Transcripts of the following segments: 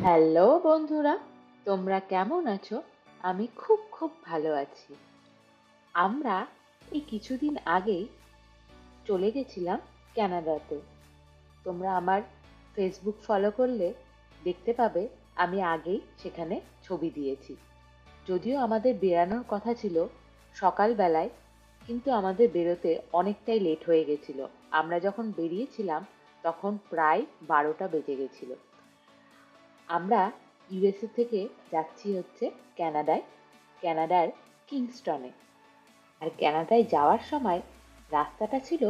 Hello বন্ধুরা, তোমরা কেমন আছো? আমি খুব খুব ভালো আছি। আমরা এই কিছুদিন আগেই চলে গেছিলাম কানাডাতে। তোমরা আমার ফেসবুক ফলো করলে দেখতে পাবে আমি আগেই সেখানে ছবি দিয়েছি। যদিও আমাদের বেরানোর কথা ছিল সকালবেলায়, কিন্তু আমাদের বেরোতে অনেকটাই লেট হয়ে গেছিল। আমরা যখন বেরিয়েছিলাম তখন প্রায় 12টা বেজে গেছিল। আমরা ইউএসএ থেকে যাচ্ছি হচ্ছে কানাডার কিংস্টনে। আর কানাডায় যাওয়ার সময় রাস্তাটা ছিল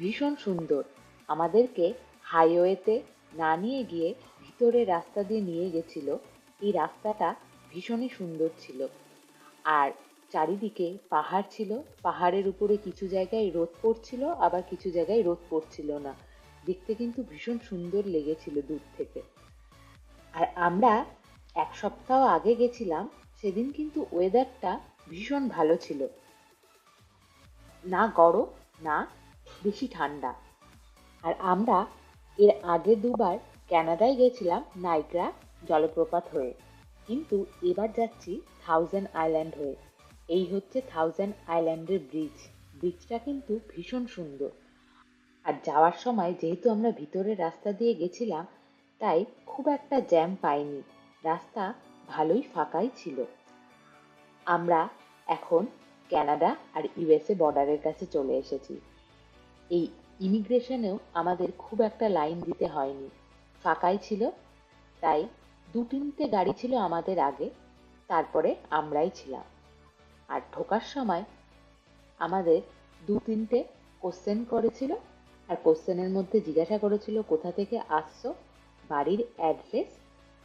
ভীষণ সুন্দর। আমাদেরকে হাইওয়েতে না নিয়ে গিয়ে ভিতরের রাস্তা দিয়ে নিয়ে গেছিল। এই রাস্তাটা ভীষণই সুন্দর ছিল। আর চারিদিকে পাহাড় ছিল, পাহাড়ের উপরে কিছু জায়গায় রোদ পড়ছিল, আবার কিছু জায়গায় রোদ পড়ছিল না। দেখতে কিন্তু ভীষণ সুন্দর লেগেছিল দূর থেকে। আর আমরা 1 সপ্তাহ আগে গেছিলাম, সেদিন কিন্তু ওয়েদারটা ভীষণ ভালো ছিল, না গরম না বেশি ঠান্ডা। আর আমরা এর আগে দুবার কানাডায় গেছিলাম নাইগ্রা জলপ্রপাত হয়ে, কিন্তু এবার যাচ্ছি থাউজেন্ড আইল্যান্ড হয়ে। এই হচ্ছে থাউজেন্ড আইল্যান্ডের ব্রিজটা কিন্তু ভীষণ সুন্দর। আর যাওয়ার সময় যেহেতু আমরা ভিতরের রাস্তা দিয়ে গেছিলাম, তাই খুব একটা জ্যাম পাইনি, রাস্তা ভালোই ফাঁকাই ছিল। আমরা এখন কানাডা আর ইউএসএ বর্ডারের কাছে চলে এসেছি। এই ইমিগ্রেশনেও আমাদের খুব একটা লাইন দিতে হয়নি, ফাঁকাই ছিল। তাই 2-3টে গাড়ি ছিল আমাদের আগে, তারপরে আমরাই ছিলাম। আর ঢোকার সময় আমাদের 2-3টে কোশ্চেন করেছিল, আর কোশ্চেনের মধ্যে জিজ্ঞাসা করেছিল কোথা থেকে আসছো, বাড়ির অ্যাড্রেস,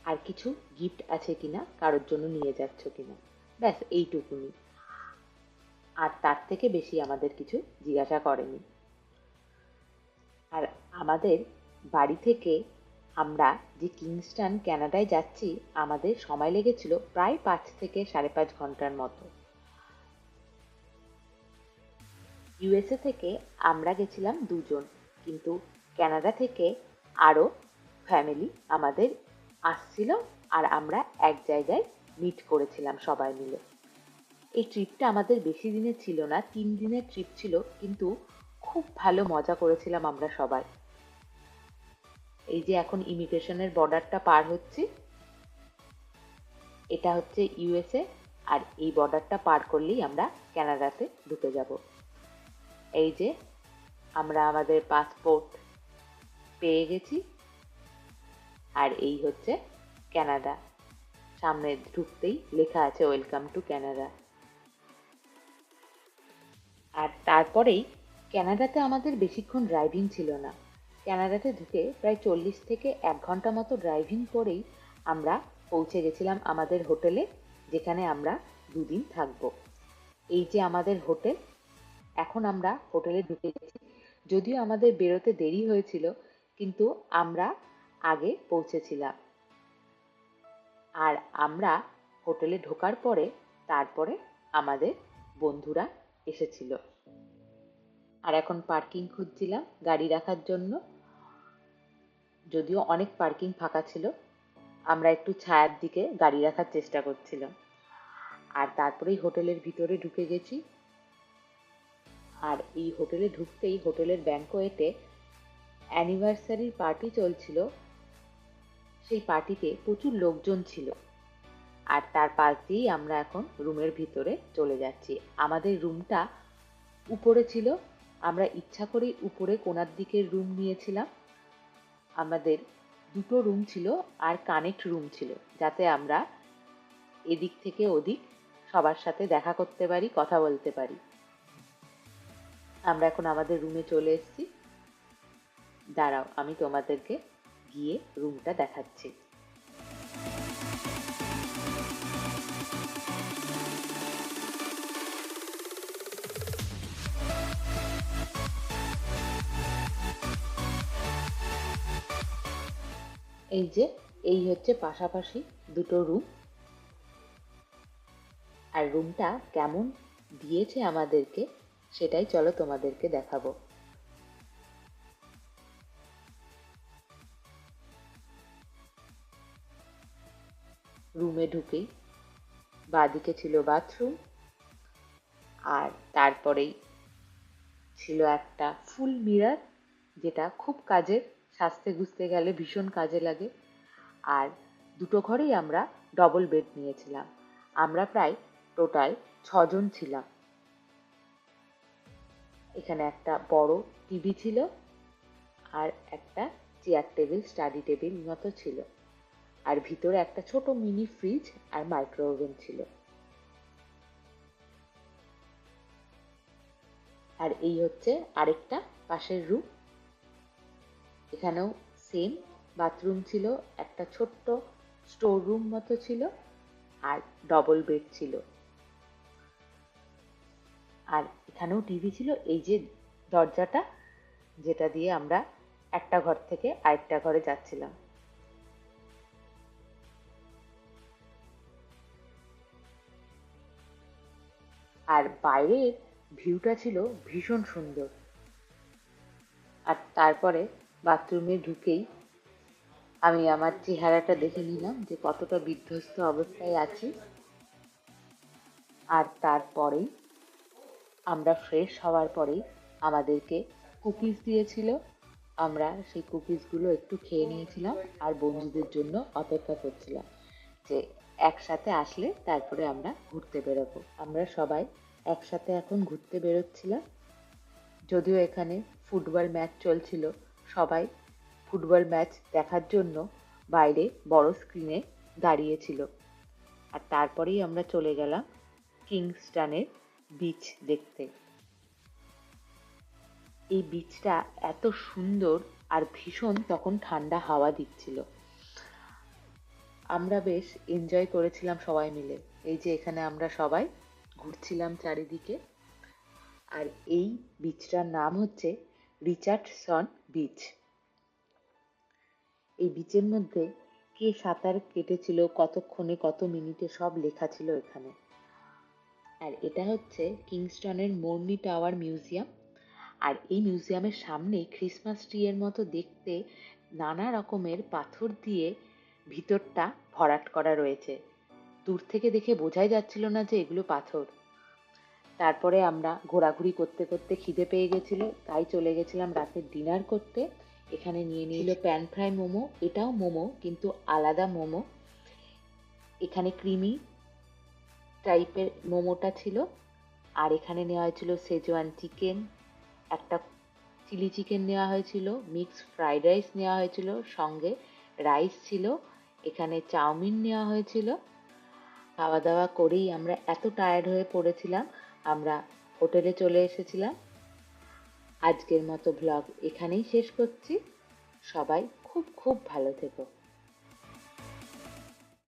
আর কিছু গিফট আছে কিনা, কারোর জন্য নিয়ে যাচ্ছ কিনা। ব্যাস এইটুকুনি, আর তার থেকে বেশি আমাদের কিছু জিজ্ঞাসা করেনি। আর আমাদের বাড়ি থেকে আমরা যে কিংস্টন কানাডায় যাচ্ছি, আমাদের সময় লেগেছিল প্রায় 5 থেকে 5.5 ঘন্টার মতো। ইউএসএ থেকে আমরা গেছিলাম 2 জন, কিন্তু কানাডা থেকে আরও ফ্যামিলি আমাদের আসছিল, আর আমরা এক জায়গায় মিট করেছিলাম সবাই মিলে। এই ট্রিপটা আমাদের বেশি দিনের ছিল না, 3 দিনের ট্রিপ ছিল, কিন্তু খুব ভালো মজা করেছিলাম আমরা সবাই। এই যে এখন ইমিগ্রেশনের বর্ডারটা পার হচ্ছি, এটা হচ্ছে ইউএসএ, আর এই বর্ডারটা পার করলেই আমরা কানাডাতে ঢুকে যাব। এই যে আমরা আমাদের পাসপোর্ট পেয়ে গেছি, আর এই হচ্ছে কানাডা। সামনে ঢুকতেই লেখা আছে ওয়েলকাম টু কানাডা। আর তারপরেই কানাডাতে আমাদের বেশিক্ষণ ড্রাইভিং ছিল না। কানাডাতে ঢুকে প্রায় 40 থেকে 1 ঘন্টা মতো ড্রাইভিং করেই আমরা পৌঁছে গেছিলাম আমাদের হোটেলে, যেখানে আমরা 2 দিন থাকবো। এই যে আমাদের হোটেল, এখন আমরা হোটেলে ঢুকে গেছি। যদিও আমাদের বেরোতে দেরি হয়েছিল, কিন্তু আমরা আগে পৌঁছেছিলাম। আর আমরা হোটেলে ঢোকার পরে তারপরে আমাদের বন্ধুরা এসেছিল। আর এখন পার্কিং খুঁজছিলাম গাড়ি রাখার জন্য। যদিও অনেক পার্কিং ফাঁকা ছিল, আমরা একটু ছায়ার দিকে গাড়ি রাখার চেষ্টা করছিলাম। আর তারপরেই হোটেলের ভিতরে ঢুকে গেছি। আর এই হোটেলে ঢুকতেই হোটেলের ব্যাঙ্কোয়েটে অ্যানিভার্সারির পার্টি চলছিল। সেই পার্টিতে প্রচুর লোকজন ছিল। আর তার পাশ দিয়েই আমরা এখন রুমের ভিতরে চলে যাচ্ছি। আমাদের রুমটা উপরে ছিল, আমরা ইচ্ছা করেই উপরে কোণার দিকের রুম নিয়েছিলাম। আমাদের 2টো রুম ছিল, আর কানেক্ট রুম ছিল, যাতে আমরা এদিক থেকে ওদিক সবার সাথে দেখা করতে পারি, কথা বলতে পারি। আমরা এখন আমাদের রুমে চলে এসেছি। দাঁড়াও, আমি তোমাদেরকে গিয়ে রুমটা দেখাচ্ছি। এই যে এই হচ্ছে পাশাপাশি 2টো রুম। আর রুমটা কেমন দিয়েছে আমাদেরকে সেটাই চলো তোমাদেরকে দেখাবো। রুমে ঢুকেই বাঁদিকে ছিল বাথরুম, আর তারপরেই ছিল একটা ফুল মিরর, যেটা খুব কাজের, সাজতে গুজতে গেলে ভীষণ কাজে লাগে। আর দুটো ঘরেই আমরা ডবল বেড নিয়েছিলাম। আমরা প্রায় টোটাল 6 জন ছিলাম। এখানে একটা বড় টিভি ছিল, আর একটা চেয়ার টেবিল, স্টাডি টেবিল মতো ছিল, আর ভিতরে একটা ছোট মিনি ফ্রিজ আর মাইক্রো ওভেন ছিল। আর এই হচ্ছে আরেকটা পাশের রুম। এখানেও সেম বাথরুম ছিল, একটা ছোট্ট স্টোর রুম মতো ছিল, আর ডবল বেড ছিল। আর এখানেও টিভি ছিল, এই যে দরজাটা, যেটা দিয়ে আমরা একটা ঘর থেকে আরেকটা ঘরে যাচ্ছিলাম। আর বাইরের ভিউটা ছিল ভীষণ সুন্দর। আর তারপরে বাথরুমে ঢুকেই আমি আমার চেহারাটা দেখে নিলাম যে কতটা বিধ্বস্ত অবস্থায় আছি। আর তারপরেই আমরা ফ্রেশ হওয়ার পরেই আমাদেরকে কুকিজ দিয়েছিল। আমরা সেই কুকিজগুলো একটু খেয়ে নিয়েছিলাম, আর বন্ধুদের জন্য অপেক্ষা করছিলাম যে একসাথে আসলে তারপরে আমরা ঘুরতে বেরোবো। আমরা সবাই একসাথে এখন ঘুরতে বেরোচ্ছিলাম। যদিও এখানে ফুটবল ম্যাচ চলছিল, সবাই ফুটবল ম্যাচ দেখার জন্য বাইরে বড় স্ক্রিনে দাঁড়িয়েছিল। আর তারপরেই আমরা চলে গেলাম কিংস্টনের বিচ দেখতে। এই বিচটা এত সুন্দর, আর ভীষণ তখন ঠান্ডা হাওয়া দিচ্ছিল। আমরা বেশ এনজয় করেছিলাম সবাই মিলে। এই যে এখানে আমরা সবাই ঘুরছিলাম চারিদিকে। আর এই বিচটার নাম হচ্ছে রিচার্ডসন বিচ। এই বিচের মধ্যে কে সাঁতার কেটেছিল, কতক্ষণে, কত মিনিটে, সব লেখা ছিল এখানে। আর এটা হচ্ছে কিংস্টনের মর্নি টাওয়ার মিউজিয়াম। আর এই মিউজিয়ামের সামনে ক্রিসমাস ট্রি এর মতো দেখতে নানা রকমের পাথর দিয়ে ভিতরটা ভরাট করা রয়েছে। দূর থেকে দেখে বোঝাই যাচ্ছিল না যে এগুলো পাথর। তারপরে আমরা ঘোরাঘুরি করতে করতে খিদে পেয়ে গেছিল, তাই চলে গেছিলাম রাতের ডিনার করতে। এখানে নিয়ে নিল প্যান ফ্রাই মোমো। এটাও মোমো, কিন্তু আলাদা মোমো। এখানে ক্রিমি টাইপের মোমোটা ছিল। আর এখানে নেওয়া হয়েছিল সেজওয়ান চিকেন, একটা চিলি চিকেন নেওয়া হয়েছিল, মিক্স ফ্রাইড রাইস নেওয়া হয়েছিল, সঙ্গে রাইস ছিল, এখানে চাউমিন নেওয়া হয়েছিল। খাওয়া দাওয়া করেই আমরা এত টায়ার্ড হয়ে পড়েছিলাম, আমরা হোটেলে চলে এসেছিলাম। আজকের মতো ব্লগ এখানেই শেষ করছি। সবাই খুব খুব ভালো থেকো।